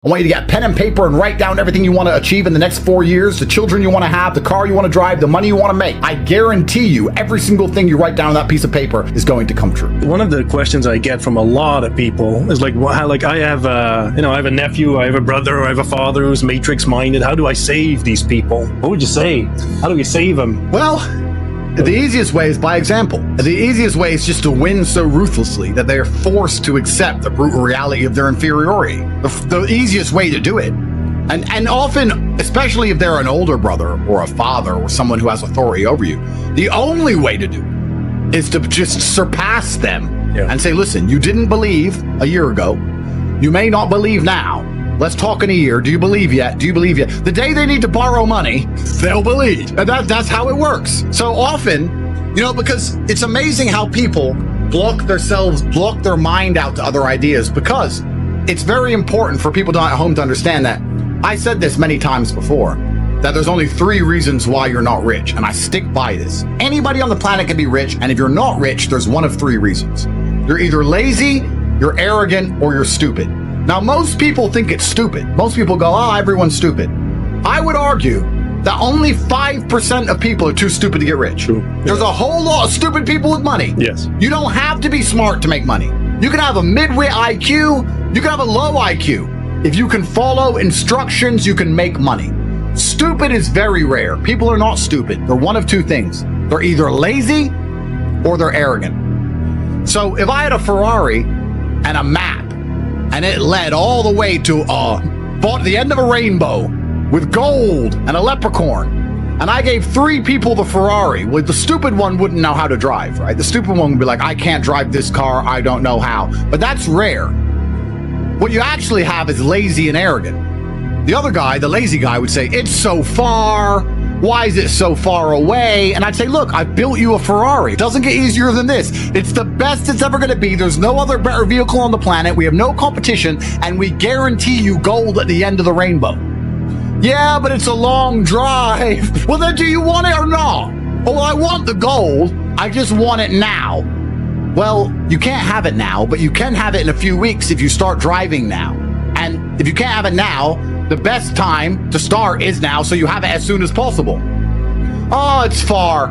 I want you to get pen and paper and write down everything you want to achieve in the next 4 years, the children you want to have, the car you want to drive, the money you want to make. I guarantee you every single thing you write down on that piece of paper is going to come true. One of the questions I get from a lot of people is like, I have a nephew, I have a brother, I have a father who's matrix minded. How do I save these people? What would you say? How do we save them? Well, the easiest way is by example. The easiest way is just to win so ruthlessly that they are forced to accept the brutal reality of their inferiority. The easiest way to do it. And often, especially if they're an older brother or a father or someone who has authority over you, the only way to do it is to just surpass them and say, listen, you didn't believe a year ago. You may not believe now. Let's talk in a year. Do you believe yet? Do you believe yet? The day they need to borrow money, they'll believe. And that's how it works. So often, because it's amazing how people block their mind out to other ideas, because it's very important for people at home to understand that. I said this many times before, that there's only 3 reasons why you're not rich. And I stick by this. Anybody on the planet can be rich. And if you're not rich, there's one of 3 reasons. You're either lazy, you're arrogant, or you're stupid. Now, most people think it's stupid. Most people go, everyone's stupid. I would argue that only 5% of people are too stupid to get rich. True. There's a whole lot of stupid people with money. Yes. You don't have to be smart to make money. You can have a mid-wit IQ. You can have a low IQ. If you can follow instructions, you can make money. Stupid is very rare. People are not stupid. They're one of 2 things. They're either lazy or they're arrogant. So if I had a Ferrari and a map, and it led all the way to the end of a rainbow with gold and a leprechaun. And I gave 3 people the Ferrari. Well, the stupid one wouldn't know how to drive, right? The stupid one would be like, I can't drive this car. I don't know how. But that's rare. What you actually have is lazy and arrogant. The other guy, the lazy guy, would say, it's so far. Why is it so far away? And I'd say, look, I built you a Ferrari. It doesn't get easier than this. It's the best it's ever going to be. There's no other better vehicle on the planet. We have no competition, and we guarantee you gold at the end of the rainbow. Yeah, but it's a long drive. Well, then do you want it or not? Oh, well, I want the gold. I just want it now. Well, you can't have it now, but you can have it in a few weeks if you start driving now. And if you can't have it now, the best time to start is now, so you have it as soon as possible. Oh, it's far.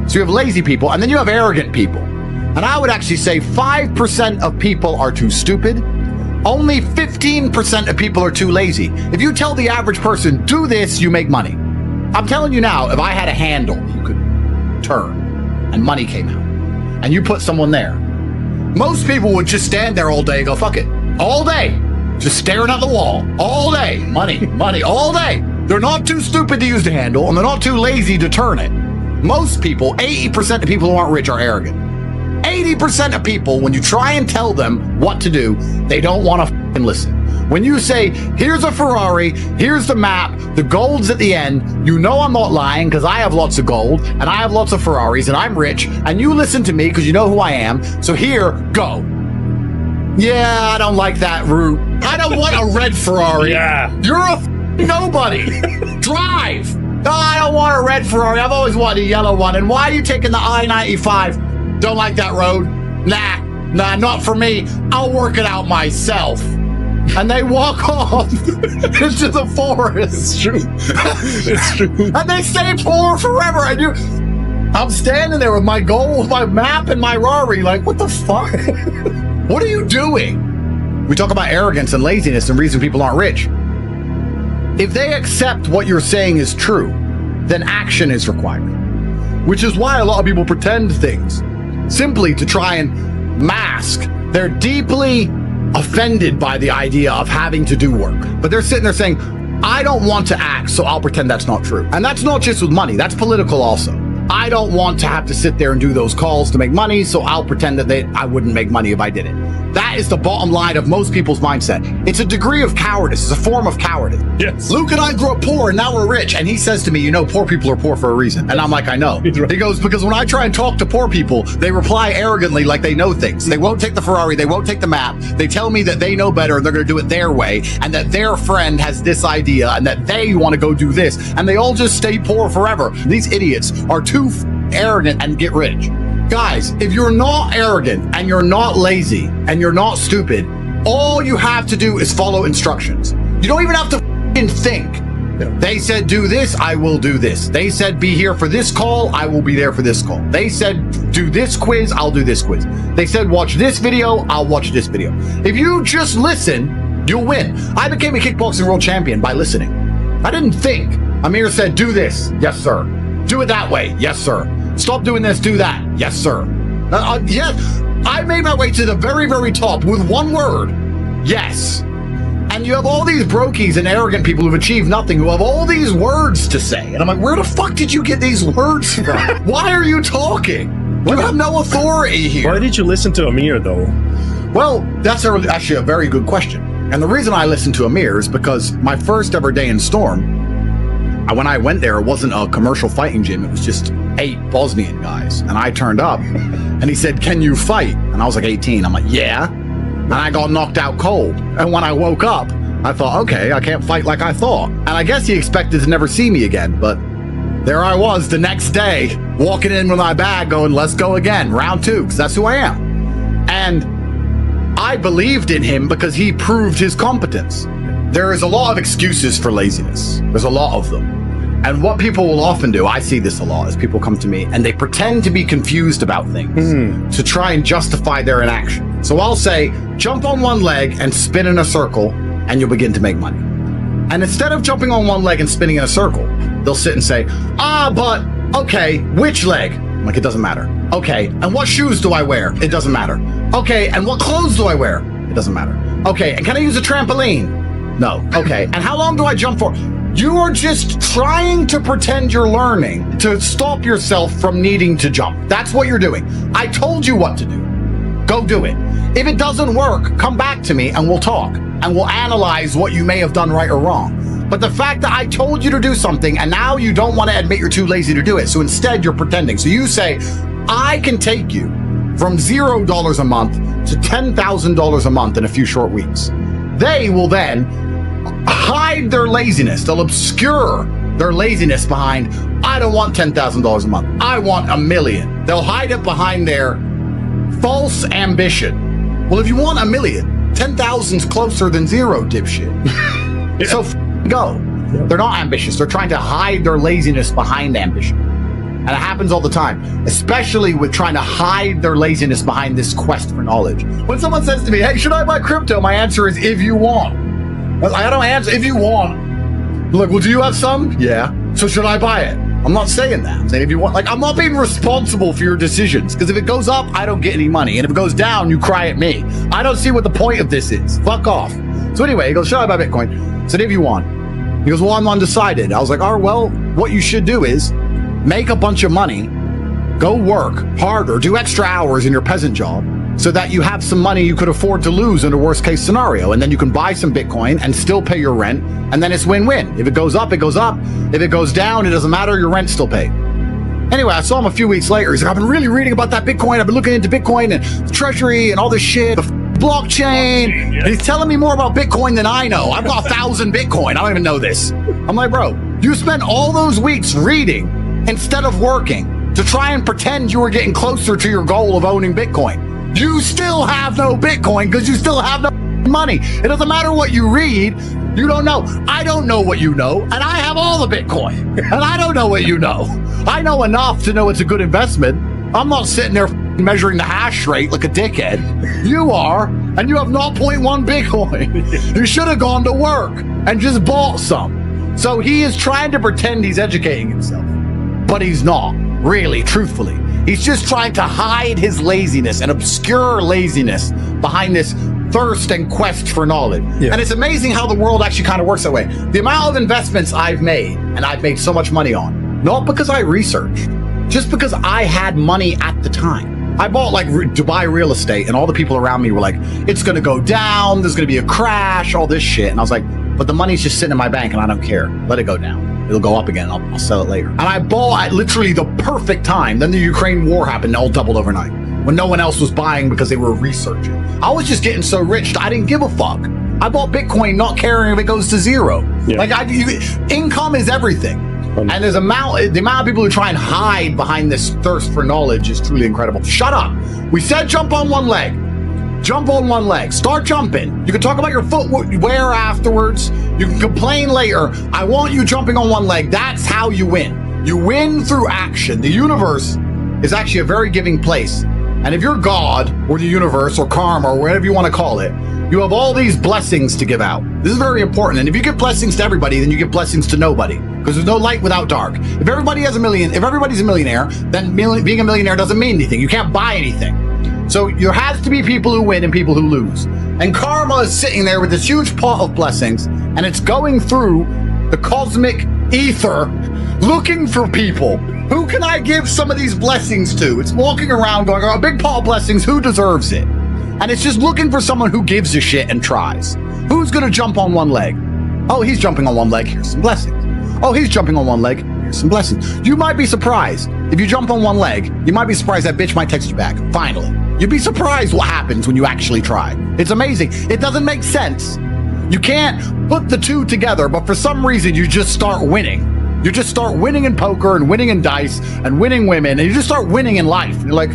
So you have lazy people, and then you have arrogant people. And I would actually say 5% of people are too stupid. Only 15% of people are too lazy. If you tell the average person, do this, you make money. I'm telling you now, if I had a handle you could turn and money came out, and you put someone there, most people would just stand there all day and go, fuck it, all day. Just staring at the wall all day. Money, all day. They're not too stupid to use the handle, and they're not too lazy to turn it. Most people, 80% of people who aren't rich are arrogant. 80% of people, when you try and tell them what to do, they don't want to listen. When you say, here's a Ferrari, here's the map, the gold's at the end, you know I'm not lying because I have lots of gold, and I have lots of Ferraris, and I'm rich, and you listen to me because you know who I am, so here, go. Yeah, I don't like that route. I don't want a red Ferrari. Yeah. You're a nobody. Drive. No, I don't want a red Ferrari. I've always wanted a yellow one. And why are you taking the I-95? Don't like that road? Nah, not for me. I'll work it out myself. And they walk off into the forest. It's true. It's true. And they stay poor forever. I'm standing there with my gold, my map, and my Rari. Like, what the fuck? What are you doing? We talk about arrogance and laziness and reason people aren't rich. If they accept what you're saying is true, then action is required. Which is why a lot of people pretend things, simply to try and mask. They're deeply offended by the idea of having to do work. But they're sitting there saying, I don't want to act, so I'll pretend that's not true. And that's not just with money, that's political also. I don't want to have to sit there and do those calls to make money, so I'll pretend that I wouldn't make money if I did it. That is the bottom line of most people's mindset. It's a degree of cowardice. It's a form of cowardice. Yes. Luke and I grew up poor, and now we're rich. And he says to me, poor people are poor for a reason. And I'm like, I know. Right. He goes, because when I try and talk to poor people, they reply arrogantly like they know things. They won't take the Ferrari. They won't take the map. They tell me that they know better and they're going to do it their way, and that their friend has this idea and that they want to go do this. And they all just stay poor forever. These idiots are too arrogant and get rich. Guys, if you're not arrogant and you're not lazy and you're not stupid, all you have to do is follow instructions. You don't even have to f***ing think. They said do this, I will do this. They said be here for this call, I will be there for this call. They said do this quiz, I'll do this quiz. They said watch this video, I'll watch this video. If you just listen, you'll win. I became a kickboxing world champion by listening. I didn't think. Amir said do this, yes sir. Do it that way, yes sir. Stop doing this, do that, yes sir. Yes, I made my way to the very, very top with one word, yes. And you have all these brokies and arrogant people who've achieved nothing, who have all these words to say. And I'm like, where the fuck did you get these words from? Why are you talking? You have no authority here. Why did you listen to Amir, though? Well, that's actually a very good question. And the reason I listened to Amir is because my first ever day in Storm, when I went there, it wasn't a commercial fighting gym. It was just 8 Bosnian guys. And I turned up and he said, can you fight? And I was like 18. I'm like, yeah. And I got knocked out cold. And when I woke up, I thought, okay, I can't fight like I thought. And I guess he expected to never see me again. But there I was the next day, walking in with my bag going, let's go again, round 2, because that's who I am. And I believed in him because he proved his competence. There is a lot of excuses for laziness. There's a lot of them. And what people will often do, I see this a lot, is people come to me and they pretend to be confused about things to try and justify their inaction. So I'll say, jump on one leg and spin in a circle and you'll begin to make money. And instead of jumping on one leg and spinning in a circle, they'll sit and say, but okay, which leg? I'm like, it doesn't matter. Okay, and what shoes do I wear? It doesn't matter. Okay, and what clothes do I wear? It doesn't matter. Okay, and can I use a trampoline? No. Okay, and how long do I jump for? You are just trying to pretend you're learning to stop yourself from needing to jump. That's what you're doing. I told you what to do. Go do it. If it doesn't work, come back to me and we'll talk and we'll analyze what you may have done right or wrong. But the fact that I told you to do something and now you don't want to admit you're too lazy to do it. So instead you're pretending. So you say, I can take you from $0 a month to $10,000 a month in a few short weeks. They will then hide their laziness. They'll obscure their laziness behind, I don't want $10,000 a month. I want $1 million. They'll hide it behind their false ambition. Well, if you want $1 million, 10,000's closer than 0, dipshit. Yeah. So go. Yeah. They're not ambitious. They're trying to hide their laziness behind ambition. And it happens all the time, especially with trying to hide their laziness behind this quest for knowledge. When someone says to me, hey, should I buy crypto? My answer is, if you want. I don't answer, if you want. Look, well, do you have some? Yeah. So should I buy it? I'm not saying that. I'm saying if you want, like, I'm not being responsible for your decisions, because if it goes up, I don't get any money. And if it goes down, you cry at me. I don't see what the point of this is. Fuck off. So anyway, he goes, should I buy Bitcoin? I said, if you want. He goes, well, I'm undecided. I was like, all right, well, what you should do is make a bunch of money, go work harder, do extra hours in your peasant job, so that you have some money you could afford to lose in a worst case scenario. And then you can buy some Bitcoin and still pay your rent. And then it's win-win. If it goes up, it goes up. If it goes down, it doesn't matter. Your rent's still paid. Anyway, I saw him a few weeks later. He's like, I've been really reading about that Bitcoin. I've been looking into Bitcoin and the treasury and all this shit, the blockchain. Yeah. He's telling me more about Bitcoin than I know. I've got 1,000 Bitcoin. I don't even know this. I'm like, bro, you spent all those weeks reading instead of working to try and pretend you were getting closer to your goal of owning Bitcoin. You still have no Bitcoin because you still have no money. It doesn't matter what you read. You don't know. I don't know what you know, and I have all the Bitcoin. And I don't know what you know. I know enough to know it's a good investment. I'm not sitting there measuring the hash rate like a dickhead. You are, and you have 0.1 Bitcoin. You should have gone to work and just bought some. So he is trying to pretend he's educating himself, but he's not, really, truthfully. He's just trying to hide his laziness and obscure laziness behind this thirst and quest for knowledge. Yeah. And it's amazing how the world actually kind of works that way. The amount of investments I've made, and I've made so much money on, not because I researched, just because I had money at the time. I bought like Dubai real estate, and all the people around me were like, it's going to go down, there's going to be a crash, all this shit. And I was like, but the money's just sitting in my bank and I don't care. Let it go down. It'll go up again. I'll sell it later. And I bought at literally the perfect time. Then the Ukraine war happened. It all doubled overnight when no one else was buying because they were researching. I was just getting so rich I didn't give a fuck. I bought Bitcoin not caring if it goes to 0. Yeah. Like income is everything. And the amount of people who try and hide behind this thirst for knowledge is truly incredible. Shut up. We said jump on one leg. Jump on one leg. Start jumping. You can talk about your footwear afterwards. You can complain later. I want you jumping on one leg. That's how you win. You win through action. The universe is actually a very giving place. And if you're God or the universe or karma or whatever you want to call it, you have all these blessings to give out. This is very important. And if you give blessings to everybody, then you give blessings to nobody, because there's no light without dark. If everybody's a millionaire, then being a millionaire doesn't mean anything. You can't buy anything. So there has to be people who win and people who lose. And karma is sitting there with this huge pot of blessings, and it's going through the cosmic ether looking for people. Who can I give some of these blessings to? It's walking around going, a big pot of blessings, who deserves it? And it's just looking for someone who gives a shit and tries. Who's gonna jump on one leg? Oh, he's jumping on one leg, here's some blessings. Oh, he's jumping on one leg, here's some blessings. You might be surprised. If you jump on one leg, you might be surprised that bitch might text you back, finally. You'd be surprised what happens when you actually try. It's amazing. It doesn't make sense. You can't put the two together, but for some reason you just start winning. You just start winning in poker and winning in dice and winning women, and you just start winning in life. You're like,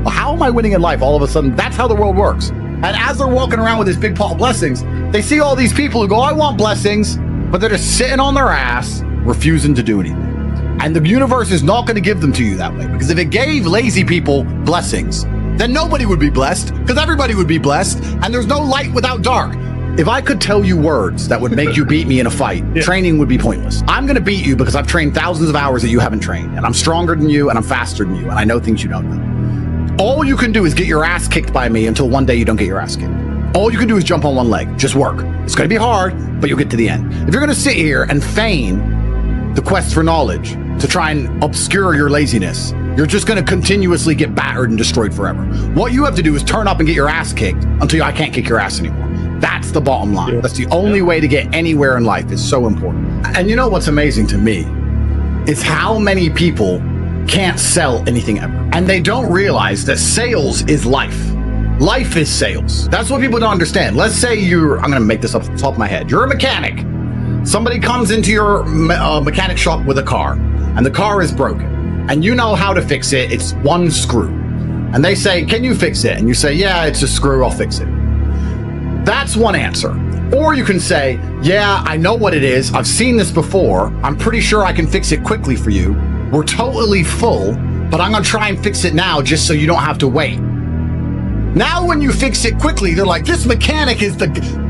well, how am I winning in life all of a sudden? That's how the world works. And as they're walking around with this big pot of blessings, they see all these people who go, I want blessings, but they're just sitting on their ass, refusing to do anything. And the universe is not going to give them to you that way, because if it gave lazy people blessings, then nobody would be blessed, because everybody would be blessed, and there's no light without dark. If I could tell you words that would make you beat me in a fight, training would be pointless. I'm going to beat you because I've trained thousands of hours that you haven't trained, and I'm stronger than you, and I'm faster than you, and I know things you don't know. All you can do is get your ass kicked by me until one day you don't get your ass kicked. All you can do is jump on one leg. Just work. It's going to be hard, but you'll get to the end. If you're going to sit here and feign the quest for knowledge to try and obscure your laziness, you're just going to continuously get battered and destroyed forever. What you have to do is turn up and get your ass kicked until I can't kick your ass anymore. That's the bottom line. Yeah. That's the only way to get anywhere in life. It's so important. And you know what's amazing to me is how many people can't sell anything ever. And they don't realize that sales is life. Life is sales. That's what people don't understand. Let's say I'm going to make this up off the top of my head. You're a mechanic. Somebody comes into your mechanic shop with a car, and the car is broken. And you know how to fix it. It's one screw. And they say, can you fix it? And you say, yeah, it's a screw. I'll fix it. That's one answer. Or you can say, yeah, I know what it is. I've seen this before. I'm pretty sure I can fix it quickly for you. We're totally full, but I'm going to try and fix it now just so you don't have to wait. Now, when you fix it quickly, they're like, this mechanic is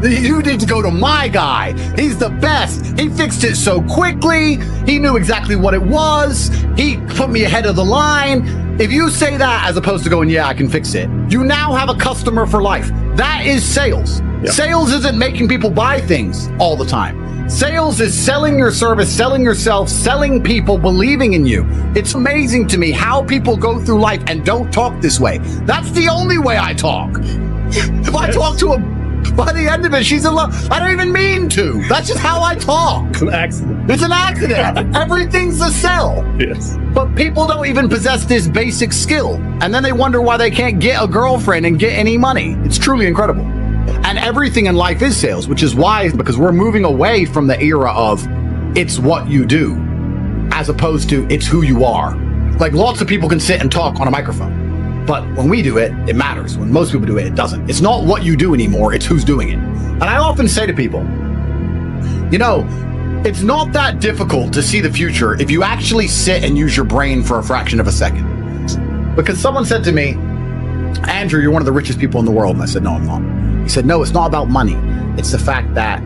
you need to go to my guy. He's the best. He fixed it so quickly. He knew exactly what it was. He put me ahead of the line. If you say that as opposed to going, yeah, I can fix it, you now have a customer for life. That is sales. Yeah. Sales isn't making people buy things all the time. Sales is selling your service, selling yourself, selling people, believing in you. It's amazing to me how people go through life and don't talk this way. That's the only way I talk. If I talk to by the end of it, she's in love. I don't even mean to. That's just how I talk. It's an accident. It's an accident. Everything's a sell. Yes. But people don't even possess this basic skill. And then they wonder why they can't get a girlfriend and get any money. It's truly incredible. And everything in life is sales, which is why, because we're moving away from the era of it's what you do, as opposed to it's who you are. Like, lots of people can sit and talk on a microphone, but when we do it, it matters. When most people do it, it doesn't. It's not what you do anymore, it's who's doing it. And I often say to people, you know, it's not that difficult to see the future if you actually sit and use your brain for a fraction of a second. Because someone said to me, Andrew, you're one of the richest people in the world. And I said, no, I'm not. He said, no, it's not about money. It's the fact that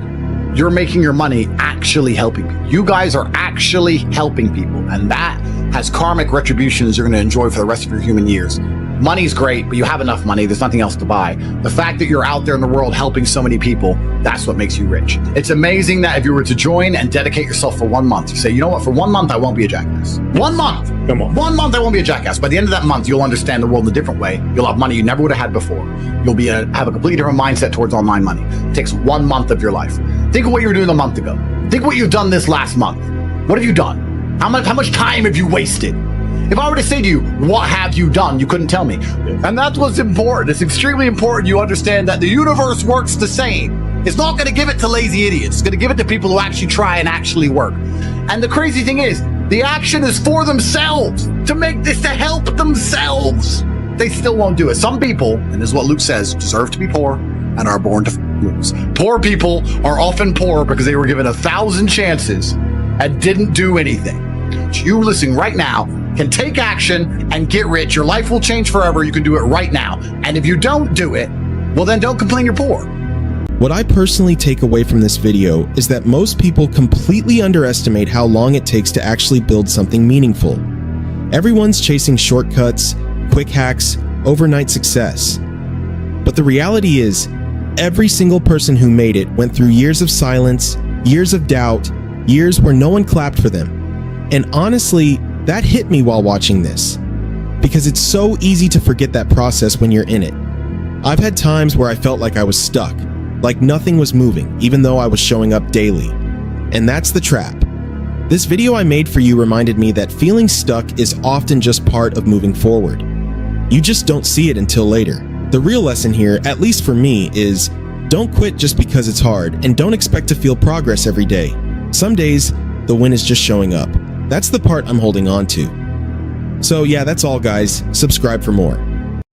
you're making your money actually helping people. You guys are actually helping people. And that has karmic retributions you're going to enjoy for the rest of your human years. Money's great, but you have enough money. There's nothing else to buy. The fact that you're out there in the world helping so many people, that's what makes you rich. It's amazing that if you were to join and dedicate yourself for 1 month, you say, you know what, for 1 month, I won't be a jackass. 1 month. Come on. 1 month, I won't be a jackass. By the end of that month, you'll understand the world in a different way. You'll have money you never would have had before. You'll have a completely different mindset towards online money. It takes 1 month of your life. Think of what you were doing a month ago. Think what you've done this last month. What have you done? How much time have you wasted? If I were to say to you, what have you done? You couldn't tell me. And that's what's important. It's extremely important you understand that the universe works the same. It's not going to give it to lazy idiots. It's going to give it to people who actually try and actually work. And the crazy thing is, the action is for themselves, to make this, to help themselves. They still won't do it. Some people, and this is what Luke says, deserve to be poor, and are born to lose. Poor people are often poor because they were given 1,000 chances and didn't do anything. You listening right now can take action and get rich. Your life will change forever. You can do it right now. And if you don't do it, well, then don't complain you're poor. What I personally take away from this video is that most people completely underestimate how long it takes to actually build something meaningful. Everyone's chasing shortcuts, quick hacks, overnight success. But the reality is, every single person who made it went through years of silence, years of doubt, years where no one clapped for them. And honestly, that hit me while watching this, because it's so easy to forget that process when you're in it. I've had times where I felt like I was stuck, like nothing was moving, even though I was showing up daily. And that's the trap. This video I made for you reminded me that feeling stuck is often just part of moving forward. You just don't see it until later. The real lesson here, at least for me, is don't quit just because it's hard, and don't expect to feel progress every day. Some days, the win is just showing up. That's the part I'm holding on to. So yeah, that's all guys. Subscribe for more.